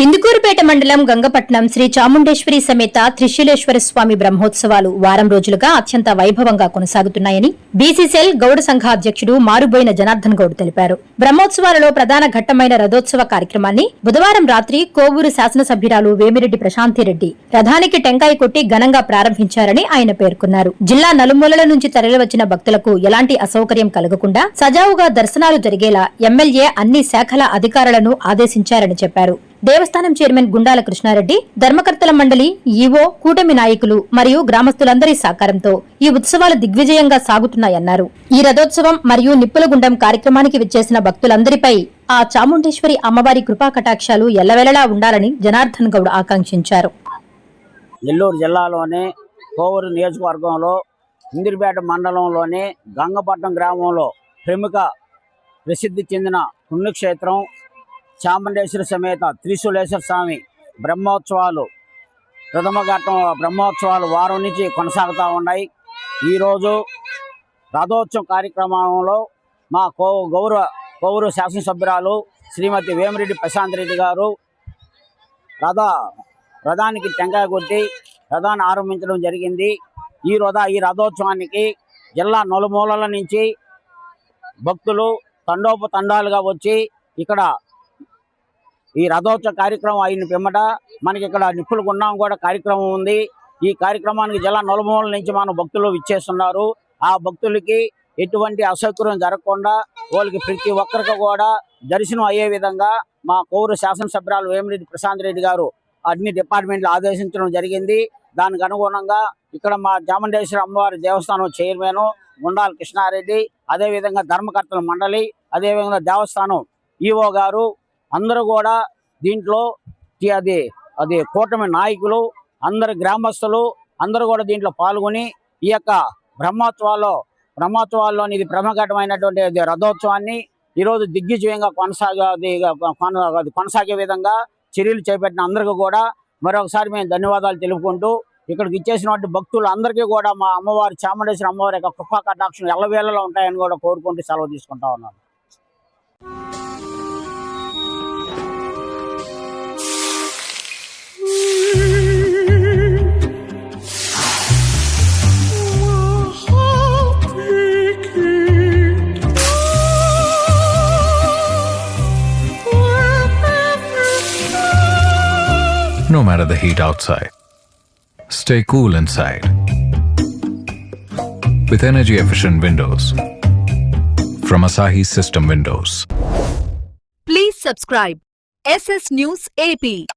ఇందుకూరుపేట మండలం గంగపట్నం శ్రీ చాముండేశ్వరి సమేత త్రిశూలేశ్వర స్వామి బ్రహ్మోత్సవాలు వారం రోజులుగా అత్యంత వైభవంగా కొనసాగుతున్నాయని బీసీసీఎల్ గౌడ సంఘ అధ్యక్షుడు మారుబోయిన జనార్దన్ గౌడ్ తెలిపారు. బ్రహ్మోత్సవాలలో ప్రధాన ఘట్టమైన రథోత్సవ కార్యక్రమాన్ని బుధవారం రాత్రి కోవూరు శాసనసభ్యురాలు వేమిరెడ్డి ప్రశాంతిరెడ్డి రథానికి టెంకాయ కొట్టి ఘనంగా ప్రారంభించారని ఆయన పేర్కొన్నారు. జిల్లా నలుమూలల నుంచి తరలివచ్చిన భక్తులకు ఎలాంటి అసౌకర్యం కలగకుండా సజావుగా దర్శనాలు జరిగేలా ఎమ్మెల్యే అన్ని శాఖల అధికారులను ఆదేశించారని చెప్పారు. దేవస్థానం చైర్మన్ గుండాల కృష్ణారెడ్డి, ధర్మకర్తల మండలి, ఈవో, కూటమి నాయకులు మరియు గ్రామస్తులందరి సహకారంతో ఈ ఉత్సవాలు దిగ్విజయంగా సాగుతున్నాయన్నారు. ఈ రథోత్సవం మరియు నిప్పులగుండం కార్యక్రమానికి విచ్చేసిన భక్తులందరిపై ఆ చాముండేశ్వరి అమ్మవారి కృపా కటాక్షాలు ఎల్లవెల్లలా ఉండాలని జనార్దన్ గౌడ్ ఆకాంక్షించారు. నెల్లూరు జిల్లాలోని కోవూరు నియోజకవర్గంలో ఇందిరిపేట మండలంలోని గంగపట్నం గ్రామంలో ప్రసిద్ధి చెందిన పుణ్యక్షేత్రం చాముండేశ్వరి సమేత త్రిశూలేశ్వర స్వామి బ్రహ్మోత్సవాలు ప్రథమ ఘట్టం బ్రహ్మోత్సవాలు వారం నుంచి కొనసాగుతూ ఉన్నాయి. ఈరోజు రథోత్సవ కార్యక్రమంలో మా కోవూరు శాసనసభ్యురాలు శ్రీమతి వేమిరెడ్డి ప్రశాంతిరెడ్డి గారు రథానికి టెంకాయ కొట్టి రథాన్ని ఆరంభించడం జరిగింది. ఈ రథోత్సవానికి జిల్లా నలుమూలల నుంచి భక్తులు తండోపతండాలుగా వచ్చి ఇక్కడ ఈ రథోత్సవ కార్యక్రమం అయిన పిమ్మట మనకి ఇక్కడ నిప్పుల గుండం కూడా కార్యక్రమం ఉంది. ఈ కార్యక్రమానికి జిల్లా నలుమూలల నుంచి మన భక్తులు విచ్చేస్తున్నారు. ఆ భక్తులకి ఎటువంటి అసౌకర్యం జరగకుండా వాళ్ళకి ప్రతి ఒక్కరికి కూడా దర్శనం అయ్యే విధంగా మా కోవూరు శాసనసభ్యురాలు వేమిరెడ్డి ప్రశాంతిరెడ్డి గారు అన్ని డిపార్ట్మెంట్లు ఆదేశించడం జరిగింది. దానికి అనుగుణంగా ఇక్కడ మా చాముండేశ్వరి అమ్మవారి దేవస్థానం చైర్మన్ గుండాల కృష్ణారెడ్డి, అదేవిధంగా ధర్మకర్తల మండలి, అదేవిధంగా దేవస్థానం ఈవో గారు అందరూ కూడా దీంట్లో అది కూటమి నాయకులు అందరు గ్రామస్తులు అందరూ కూడా దీంట్లో పాల్గొని ఈ యొక్క బ్రహ్మోత్సవాల్లోని ఇది ప్రముఖమైనటువంటి రథోత్సవాన్ని ఈరోజు దిగ్విజయంగా కొనసాగే విధంగా చర్యలు చేపట్టిన అందరికీ కూడా మరొకసారి మేము ధన్యవాదాలు తెలుపుకుంటూ ఇక్కడికి ఇచ్చేసినటువంటి భక్తులు అందరికీ కూడా మా అమ్మవారి చాముండేశ్వరి అమ్మవారి యొక్క కృపా కటాక్షం ఎల్లవేళలో ఉంటాయని కూడా కోరుకుంటూ సెలవు తీసుకుంటా ఉన్నాను. No matter the heat outside, stay cool inside with energy-efficient windows from Asahi System Windows. Please subscribe SS News AP.